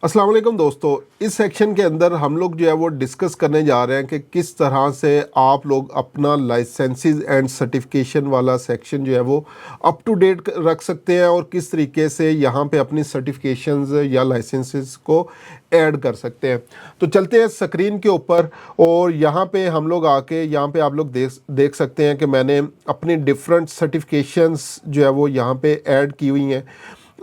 अस्सलाम वालेकुम दोस्तों। इस सेक्शन के अंदर हम लोग जो है वो डिस्कस करने जा रहे हैं कि किस तरह से आप लोग अपना लाइसेंसेस एंड सर्टिफिकेशन वाला सेक्शन जो है वो अप टू डेट रख सकते हैं और किस तरीके से यहाँ पे अपनी सर्टिफिकेशंस या लाइसेंसेस को ऐड कर सकते हैं। तो चलते हैं स्क्रीन के ऊपर और यहाँ पे हम लोग आके यहाँ पे आप लोग देख सकते हैं कि मैंने अपनी डिफरेंट सर्टिफिकेशंस जो है वो यहाँ पे ऐड की हुई हैं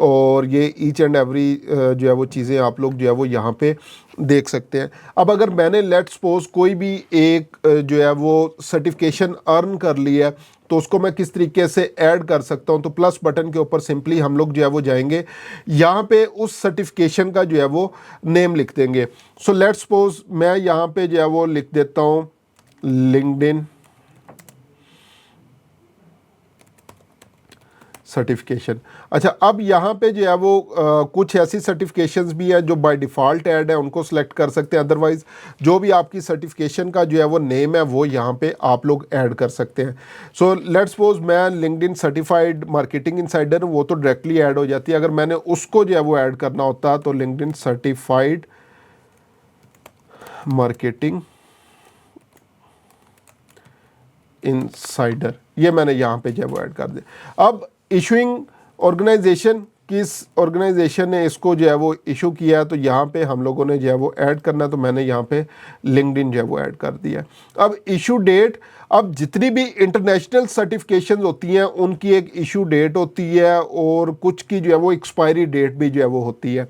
और ये ईच एंड एवरी जो है वो चीज़ें आप लोग जो है वो यहाँ पे देख सकते हैं। अब अगर मैंने लेट सपोज कोई भी एक जो है वो सर्टिफिकेशन अर्न कर लिया है तो उसको मैं किस तरीके से ऐड कर सकता हूँ, तो प्लस बटन के ऊपर सिंपली हम लोग जो है वो जाएंगे, यहाँ पे उस सर्टिफिकेशन का जो है वो नेम लिख देंगे। सो लेट सपोज मैं यहाँ पे जो है वो लिख देता हूँ लिंक्डइन सर्टिफिकेशन। अच्छा, अब यहाँ पे जो है वो कुछ ऐसी सर्टिफिकेशंस भी हैं जो बाय डिफ़ॉल्ट ऐड है, उनको सेलेक्ट कर सकते हैं। अदरवाइज़ जो भी आपकी सर्टिफिकेशन का जो है वो नेम है वो यहाँ पे आप लोग ऐड कर सकते हैं। सो लेट्स सपोज मैं लिंक्डइन सर्टिफाइड मार्केटिंग इनसाइडर, वो तो डायरेक्टली ऐड हो जाती है। अगर मैंने उसको जो है वो ऐड करना होता तो लिंक्डइन सर्टिफाइड मार्केटिंग इनसाइडर, ये मैंने यहाँ पे जो है वो ऐड कर दिया। अब इशूइंग ऑर्गेनाइजेशन, किस ऑर्गेनाइजेशन ने इसको जो है वो इशू किया है, तो यहाँ पे हम लोगों ने जो है वो ऐड करना है, तो मैंने यहाँ पे लिंक्डइन जो है वो ऐड कर दिया। अब इशू डेट, अब जितनी भी इंटरनेशनल सर्टिफिकेशन होती हैं उनकी एक इशू डेट होती है और कुछ की जो है वो एक्सपायरी डेट भी जो है वो होती है।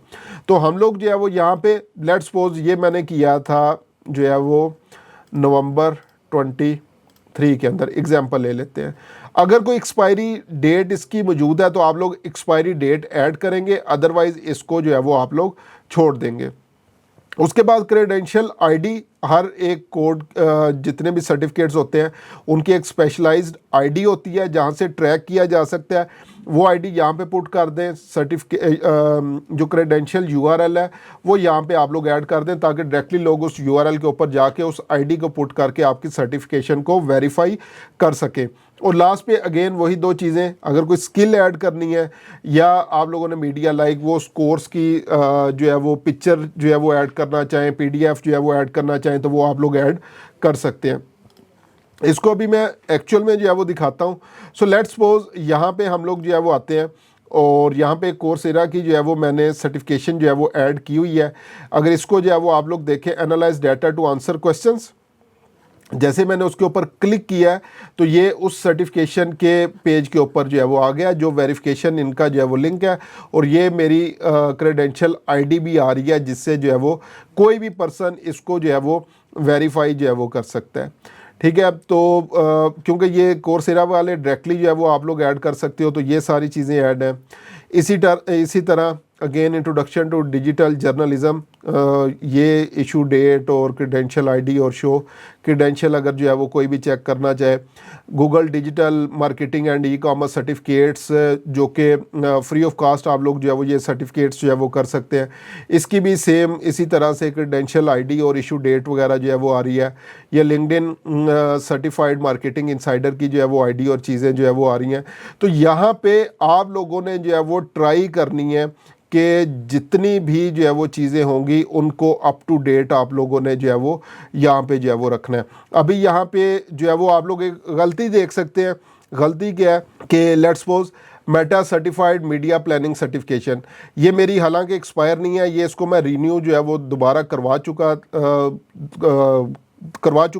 तो हम लोग जो है वो यहाँ पे लेट सपोज ये मैंने किया था जो है वो नवंबर 23 के अंदर, एग्जाम्पल ले लेते हैं। अगर कोई एक्सपायरी डेट इसकी मौजूद है तो आप लोग एक्सपायरी डेट ऐड करेंगे, अदरवाइज इसको जो है वो आप लोग छोड़ देंगे। उसके बाद क्रेडेंशियल आईडी, हर एक कोड जितने भी सर्टिफिकेट्स होते हैं उनकी एक स्पेशलाइज्ड आईडी होती है जहां से ट्रैक किया जा सकता है, वो आईडी यहाँ पे पुट कर दें। सर्टिफिकेट जो क्रेडेंशियल यूआरएल है वो यहाँ पे आप लोग ऐड कर दें ताकि डायरेक्टली लोग उस यूआरएल के ऊपर जाके उस आईडी को पुट करके आपकी सर्टिफिकेशन को वेरीफाई कर सकें। और लास्ट पे अगेन वही दो चीज़ें, अगर कोई स्किल ऐड करनी है या आप लोगों ने मीडिया लाइक वो उस कोर्स की जो है वो पिक्चर जो है वो ऐड करना चाहें, पीडीएफ जो है वो ऐड करना चाहें, तो वो आप लोग ऐड कर सकते हैं। इसको अभी मैं एक्चुअल में जो है वो दिखाता हूँ। सो लेट्स सपोज यहाँ पे हम लोग जो है वो आते हैं और यहाँ पे कोर्सेरा की जो है वो मैंने सर्टिफिकेशन जो है वो ऐड की हुई है। अगर इसको जो है वो आप लोग देखें, analyse data to answer questions, जैसे मैंने उसके ऊपर क्लिक किया है तो ये उस सर्टिफिकेशन के पेज के ऊपर जो है वो आ गया, जो वेरिफिकेशन इनका जो है वो लिंक है, और ये मेरी क्रेडेंशियल आईडी भी आ रही है जिससे जो है वो कोई भी पर्सन इसको जो है वो वेरीफाई जो है वो कर सकता है। ठीक है, तो क्योंकि ये कोर्सेरा वाले डायरेक्टली जो है वो आप लोग ऐड कर सकते हो, तो ये सारी चीज़ें ऐड हैं। इसी तरह again introduction to digital journalism, ये इशू डेट और क्रेडेंशियल आईडी और शो क्रेडेंशियल अगर जो है वो कोई भी चेक करना चाहे। Google digital marketing and e commerce certificates, जो कि फ्री ऑफ कास्ट आप लोग जो है वो ये सर्टिफिकेट्स जो है वो कर सकते हैं। इसकी भी सेम इसी तरह से क्रेडेंशियल आईडी और इशू डेट वगैरह जो है वो आ रही है। ये लिंक्डइन सर्टिफाइड मार्केटिंग इनसाइडर की जो है वो आईडी और चीज़ें जो है वो आ रही हैं। तो यहाँ पे आप लोगों ने जो है वो ट्राई करनी है कि जितनी भी जो है वो चीज़ें होंगी उनको अप टू डेट आप लोगों ने जो है वो यहाँ पे जो है वो रखना है। अभी यहाँ पे जो है वो आप लोग एक गलती देख सकते हैं। गलती क्या है कि let's suppose Meta certified media planning certification, ये मेरी हालांकि एक्सपायर नहीं है, ये इसको मैं रीन्यू जो है वो दोबारा करवा चुका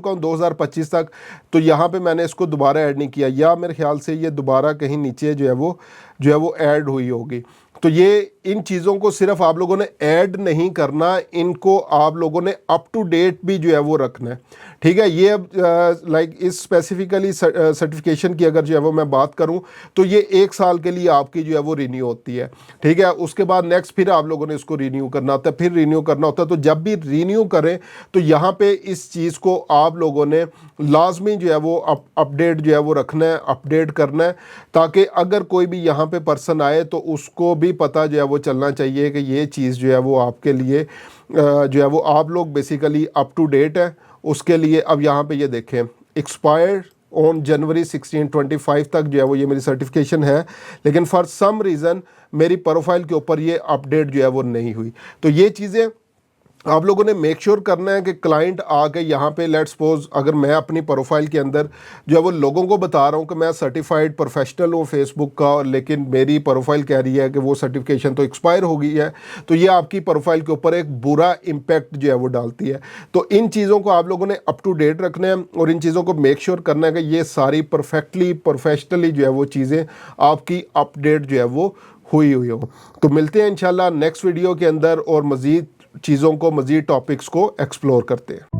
हूँ 2025 तक। तो यहाँ पे मैंने इसको दोबारा ऐड नहीं किया, या मेरे ख्याल से ये दोबारा कहीं नीचे जो है वो ऐड हुई होगी। तो ये इन चीज़ों को सिर्फ आप लोगों ने ऐड नहीं करना, इनको आप लोगों ने अप टू डेट भी जो है वो रखना है। ठीक है, ये अब लाइक इस स्पेसिफिकली सर्टिफिकेशन की अगर जो है वो मैं बात करूं तो ये 1 साल के लिए आपकी जो है वो रिन्यू होती है। ठीक है, उसके बाद नेक्स्ट फिर आप लोगों ने इसको रिन्यू करना होता है, फिर रिन्यू करना होता है। तो जब भी रिन्यू करें तो यहाँ पे इस चीज़ को आप लोगों ने लाजमी जो है वो अपडेट जो है वो रखना है, अपडेट करना है, ताकि अगर कोई भी यहाँ पे पर्सन आए तो उसको भी पता जो है वो चलना चाहिए कि ये चीज़ जो है वो आपके लिए जो है वो आप लोग बेसिकली अप टू डेट है उसके लिए। अब यहाँ पे ये देखें एक्सपायर्ड ऑन जनवरी 16/25 तक जो है वो ये मेरी सर्टिफिकेशन है, लेकिन फॉर सम रीज़न मेरी प्रोफाइल के ऊपर ये अपडेट जो है वो नहीं हुई। तो ये चीज़ें आप लोगों ने मेक श्योर करना है कि क्लाइंट आके यहाँ पे लेट्स सपोज अगर मैं अपनी प्रोफाइल के अंदर जो है वो लोगों को बता रहा हूँ कि मैं सर्टिफाइड प्रोफेशनल हूँ फेसबुक का, और लेकिन मेरी प्रोफाइल कह रही है कि वो सर्टिफिकेशन तो एक्सपायर हो गई है, तो ये आपकी प्रोफाइल के ऊपर एक बुरा इम्पैक्ट जो है वो डालती है। तो इन चीज़ों को आप लोगों ने अप टू डेट रखना है और इन चीज़ों को मेक श्योर करना है कि ये सारी परफेक्टली प्रोफेशनली जो है वो चीज़ें आपकी अपडेट जो है वो हुई हो। तो मिलते हैं इंशाल्लाह नेक्स्ट वीडियो के अंदर और मज़ीद चीज़ों को, मज़ीद टॉपिक्स को एक्सप्लोर करते हैं।